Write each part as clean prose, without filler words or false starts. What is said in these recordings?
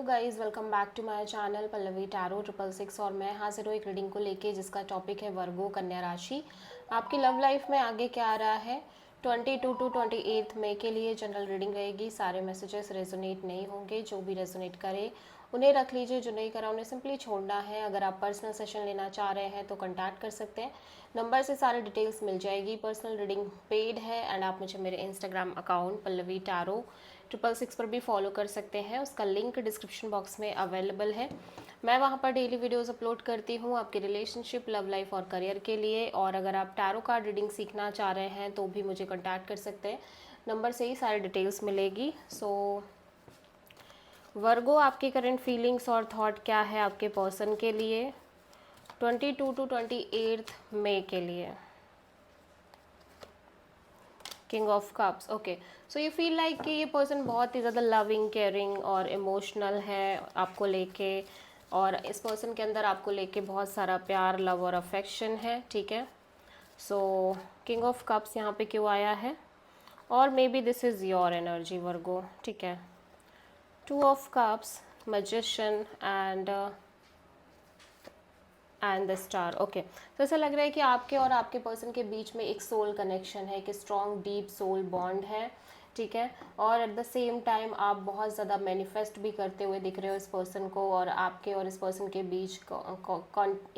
Guys, welcome back to my channel Pallavi tarot 666 और मैं हाजिर हूँ एक रीडिंग को लेके जिसका टॉपिक है वर्गो कन्या राशि। आपकी लव लाइफ में आगे क्या आ रहा है 22 टू 28 मई के लिए जनरल रीडिंग रहेगी। सारे मैसेजेस रेजोनेट नहीं होंगे, जो भी रेजोनेट करे उन्हें रख लीजिए, जो नहीं करा उन्हें सिंपली छोड़ना है। अगर आप पर्सनल सेशन लेना चाह रहे हैं तो कॉन्टैक्ट कर सकते हैं, नंबर से सारे डिटेल्स मिल जाएगी। पर्सनल रीडिंग पेड है एंड आप मुझे मेरे इंस्टाग्राम अकाउंट पल्लवी टैरो 666 पर भी फॉलो कर सकते हैं, उसका लिंक डिस्क्रिप्शन बॉक्स में अवेलेबल है। मैं वहाँ पर डेली वीडियोस अपलोड करती हूँ आपकी रिलेशनशिप, लव लाइफ और करियर के लिए। और अगर आप टैरो कार्ड रीडिंग सीखना चाह रहे हैं तो भी मुझे कॉन्टैक्ट कर सकते हैं, नंबर से ही सारी डिटेल्स मिलेगी। वर्गो, आपकी करंट फीलिंग्स और थॉट क्या है आपके पर्सन के लिए 22 टू 28 मई के लिए। King of cups, okay. So you feel like कि ये पर्सन बहुत ही ज़्यादा लविंग, केयरिंग और इमोशनल है आपको लेके, और इस पर्सन के अंदर आपको लेके बहुत सारा प्यार, लव और अफेक्शन है, ठीक है। सो किंग ऑफ कप्स यहाँ पे क्यों आया है, और maybe this is your energy Virgo, ठीक है। Two of cups, magician and the star, okay. तो ऐसा लग रहा है कि आपके और आपके पर्सन के बीच में एक सोल कनेक्शन है, एक स्ट्रॉन्ग डीप सोल बॉन्ड है, ठीक है। और एट द सेम टाइम आप बहुत ज़्यादा मैनिफेस्ट भी करते हुए दिख रहे हो इस पर्सन को, और आपके और इस पर्सन के बीच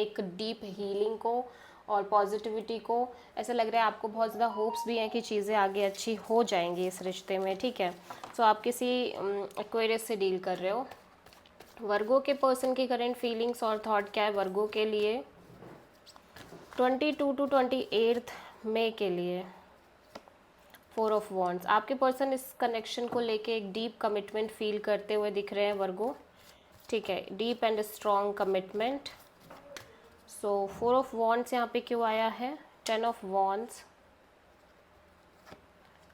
एक डीप हीलिंग को और पॉजिटिविटी को। ऐसा लग रहा है आपको बहुत ज़्यादा होप्स भी हैं कि चीज़ें आगे अच्छी हो जाएंगी इस रिश्ते में, ठीक है। सो आप किसी एक्वेरियस से डील कर रहे हो। वर्गो के पर्सन की करंट फीलिंग्स और थॉट क्या है वर्गो के लिए 22 टू 28 मई के लिए। 4 ऑफ वॉन्ड्स, आपके पर्सन इस कनेक्शन को लेके एक डीप कमिटमेंट फील करते हुए दिख रहे हैं वर्गो, ठीक है। Deep and strong commitment. So 4 of wands यहाँ पे क्यों आया है, 10 of wands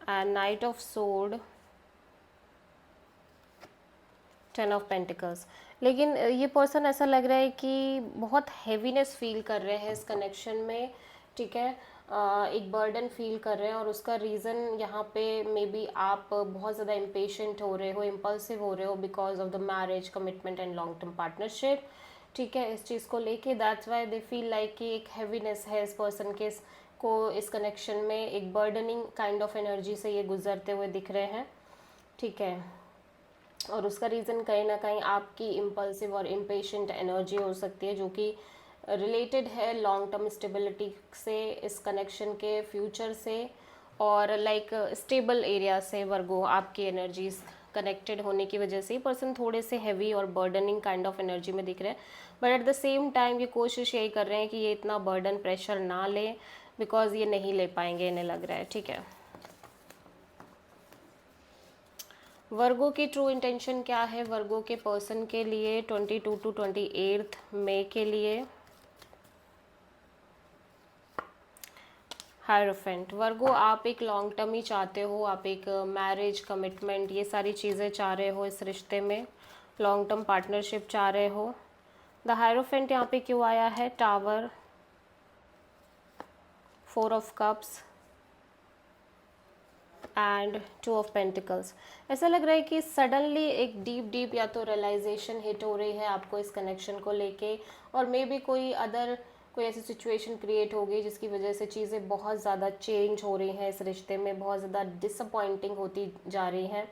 and night of sword, 10 of pentacles. लेकिन ये पर्सन ऐसा लग रहा है कि बहुत हैवीनेस फील कर रहे हैं इस कनेक्शन में, ठीक है। एक बर्डन फील कर रहे हैं, और उसका रीज़न यहाँ पे मे बी आप बहुत ज़्यादा इम्पेशेंट हो रहे हो, इम्पल्सिव हो रहे हो because of the marriage commitment and long term partnership, ठीक है। इस चीज़ को लेके that's why they feel like कि एक हैवीनेस है इस पर्सन के को इस कनेक्शन में, एक बर्डनिंग काइंड ऑफ एनर्जी से ये गुजरते हुए दिख रहे हैं, ठीक है। और उसका रीज़न कहीं ना कहीं आपकी इम्पल्सिव और इम्पेशेंट एनर्जी हो सकती है, जो कि रिलेटेड है लॉन्ग टर्म स्टेबिलिटी से, इस कनेक्शन के फ्यूचर से, और लाइक स्टेबल एरिया से वर्गो आपकी एनर्जीज कनेक्टेड होने की वजह से पर्सन थोड़े से हैवी और बर्डनिंग काइंड ऑफ एनर्जी में दिख रहे हैं। But at the same time ये कोशिश यही कर रहे हैं कि ये इतना बर्डन प्रेशर ना ले, बिकॉज ये नहीं ले पाएंगे इन्हें लग रहा है, ठीक है। वर्गो की ट्रू इंटेंशन क्या है वर्गो के पर्सन के लिए 22 टू 28 मई के लिए। हायरोफेंट, वर्गो आप एक लॉन्ग टर्म ही चाहते हो, आप एक मैरिज कमिटमेंट ये सारी चीज़ें चाह रहे हो इस रिश्ते में, लॉन्ग टर्म पार्टनरशिप चाह रहे हो। द हायरोफेंट यहाँ पे क्यों आया है, tower, 4 of cups and 2 of pentacles. ऐसा लग रहा है कि सडनली एक डीप या तो रियलाइजेशन हिट हो रही है आपको इस कनेक्शन को लेके, और मे बी कोई ऐसी सिचुएशन क्रिएट हो गई जिसकी वजह से चीज़ें बहुत ज़्यादा चेंज हो रही हैं इस रिश्ते में, बहुत ज़्यादा डिसअपॉइंटिंग होती जा रही हैं,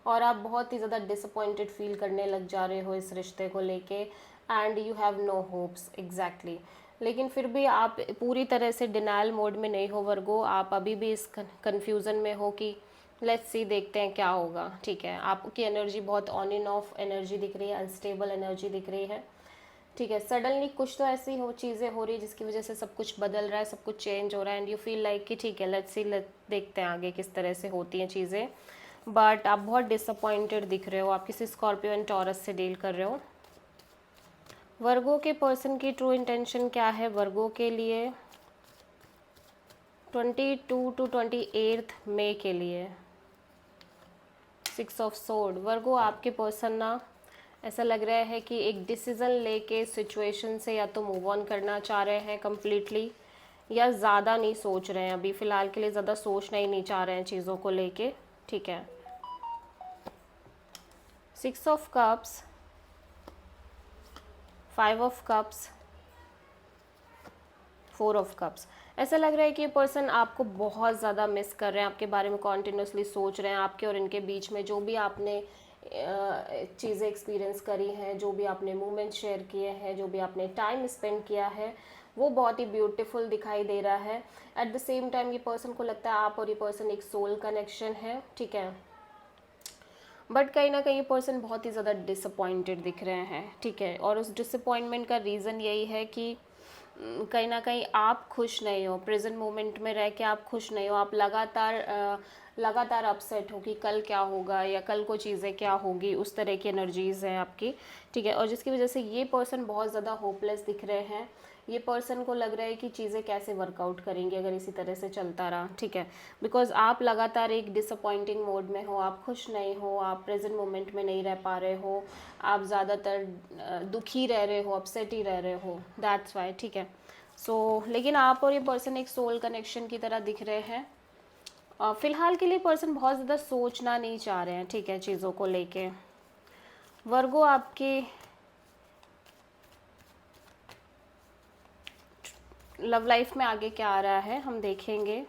और आप बहुत ही ज़्यादा डिसअपॉइंटेड फील करने लग जा रहे हो इस रिश्ते को लेके, and you have no hopes exactly. लेकिन फिर भी आप पूरी तरह से डिनाइल मोड में नहीं हो वर्गो, आप अभी भी इस कन्फ्यूज़न में हो कि लेट्स सी, देखते हैं क्या होगा, ठीक है। आपकी एनर्जी बहुत ऑन एंड ऑफ एनर्जी दिख रही है, अनस्टेबल एनर्जी दिख रही है, ठीक है। सडनली कुछ तो ऐसी चीज़ें हो रही है जिसकी वजह से सब कुछ बदल रहा है, सब कुछ चेंज हो रहा है, एंड यू फील लाइक कि ठीक है लेट्स सी, देखते हैं आगे किस तरह से होती हैं चीज़ें। बट आप बहुत डिसअपॉइंटेड दिख रहे हो, आप किसी स्कॉर्पियो एंड टॉरस से डील कर रहे हो। वर्गो के पर्सन की ट्रू इंटेंशन क्या है वर्गो के लिए 22 टू 28 मई के लिए। 6 ऑफ सोर्ड, वर्गो आपके पर्सन ना ऐसा लग रहा है कि एक डिसीज़न लेके सिचुएशन से या तो मूव ऑन करना चाह रहे हैं कम्प्लीटली, या ज़्यादा नहीं सोच रहे हैं अभी फ़िलहाल के लिए, ज़्यादा सोचना ही नहीं चाह रहे हैं चीज़ों को लेके, ठीक है। 6 of cups 5 of cups, 4 of cups. ऐसा लग रहा है कि ये पर्सन आपको बहुत ज़्यादा मिस कर रहे हैं, आपके बारे में कॉन्टिन्यूसली सोच रहे हैं। आपके और इनके बीच में जो भी आपने चीज़ें एक्सपीरियंस करी हैं, जो भी आपने मोमेंट शेयर किए हैं, जो भी आपने टाइम स्पेंड किया है, वो बहुत ही ब्यूटीफुल दिखाई दे रहा है। एट द सेम टाइम ये पर्सन को लगता है आप और ये पर्सन एक सोल कनेक्शन है, ठीक है। बट कहीं ना कहीं ये पर्सन बहुत ही ज़्यादा डिसअपॉइंटेड दिख रहे हैं, ठीक है। और उस डिसअपॉइंटमेंट का रीज़न यही है कि कहीं ना कहीं आप खुश नहीं हो, प्रेजेंट मोमेंट में रह के आप खुश नहीं हो। आप लगातार अपसेट हो कि कल क्या होगा या कल को चीज़ें क्या होगी, उस तरह की एनर्जीज़ हैं आपकी, ठीक है। और जिसकी वजह से ये पर्सन बहुत ज़्यादा होपलेस दिख रहे हैं। ये पर्सन को लग रहा है कि चीज़ें कैसे वर्कआउट करेंगी अगर इसी तरह से चलता रहा, ठीक है। बिकॉज आप लगातार एक डिसअपॉइंटिंग मोड में हो, आप खुश नहीं हो, आप प्रेजेंट मोमेंट में नहीं रह पा रहे हो, आप ज़्यादातर दुखी रह रहे हो, अपसेट ही रह रहे हो, दैट्स वाई, ठीक है। सो लेकिन आप और ये पर्सन एक सोल कनेक्शन की तरह दिख रहे हैं। फ़िलहाल के लिए पर्सन बहुत ज़्यादा सोचना नहीं चाह रहे हैं, ठीक है, चीज़ों को लेके। वर्गो आपके लव लाइफ में आगे क्या आ रहा है हम देखेंगे।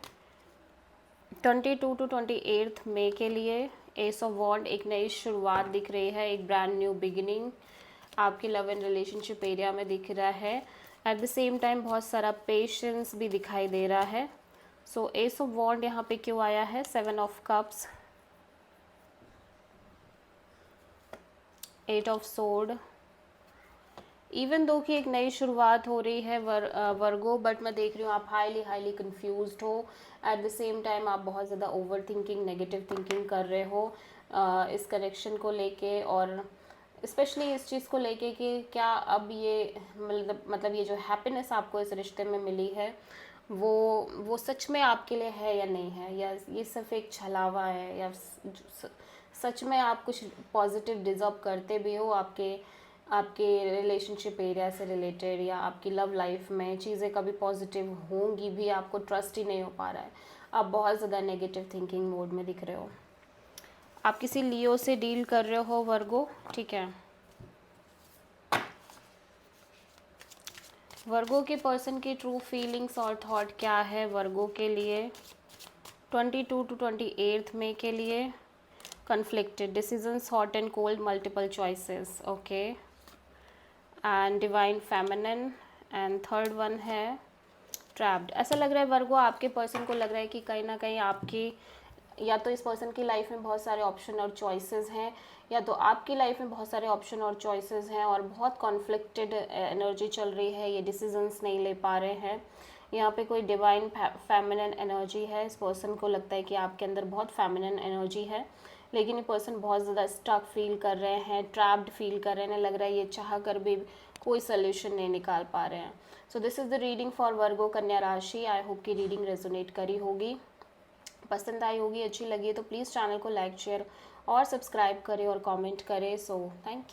22 टू 28 मई के लिए एस ऑफ वॉन्ड, एक नई शुरुआत दिख रही है, एक ब्रांड न्यू बिगिनिंग आपकी लव एंड रिलेशनशिप एरिया में दिख रहा है। एट द सेम टाइम बहुत सारा पेशेंस भी दिखाई दे रहा है। सो एस ऑफ वॉन्ड यहाँ पे क्यों आया है, 7 of cups, 8 of sword. Even though कि एक नई शुरुआत हो रही है वर्गो, बट मैं देख रही हूँ आप हाईली कंफ्यूज्ड हो। एट द सेम टाइम आप बहुत ज़्यादा ओवर थिंकिंग, नेगेटिव थिंकिंग कर रहे हो इस कनेक्शन को लेके, और स्पेशली इस चीज़ को लेके कि क्या अब ये मतलब ये जो हैप्पीनेस आपको इस रिश्ते में मिली है वो सच में आपके लिए है या नहीं है, या ये सिर्फ एक छलावा है, या सच में आप कुछ पॉजिटिव डिज़र्व करते भी हो आपके रिलेशनशिप एरिया से रिलेटेड, या आपकी लव लाइफ में चीज़ें कभी पॉजिटिव होंगी भी, आपको ट्रस्ट ही नहीं हो पा रहा है। आप बहुत ज़्यादा नेगेटिव थिंकिंग मोड में दिख रहे हो। आप किसी लियो से डील कर रहे हो वर्गो, ठीक है। वर्गो के पर्सन की ट्रू फीलिंग्स और थॉट क्या है वर्गो के लिए 22 टू 28 मई के लिए। Conflicted, decisions, hot and cold, multiple choices, okay, and divine feminine, and third one है ट्रैप्ड। ऐसा लग रहा है वर्गो आपके पर्सन को लग रहा है कि कहीं ना कहीं आपकी, या तो इस पर्सन की लाइफ में बहुत सारे ऑप्शन और चॉइसेस हैं, या तो आपकी लाइफ में बहुत सारे ऑप्शन और चॉइसेस हैं और बहुत कॉन्फ्लिक्टेड एनर्जी चल रही है, ये डिसीजंस नहीं ले पा रहे हैं। यहाँ पे कोई डिवाइन फेमिनिन एनर्जी है। इस पर्सन को लगता है कि आपके अंदर बहुत फेमिनिन एनर्जी है, लेकिन ये पर्सन बहुत ज़्यादा स्टक फील कर रहे हैं, ट्रैप्ड फील कर रहे हैं। लग रहा है ये चाह कर भी कोई सोल्यूशन नहीं निकाल पा रहे हैं। So this is the reading for Virgo कन्या राशि। आई होप की रीडिंग रेजोनेट करी होगी, पसंद आई होगी, अच्छी लगी है तो प्लीज़ चैनल को लाइक, शेयर और सब्सक्राइब करें और कमेंट करें। So thank you.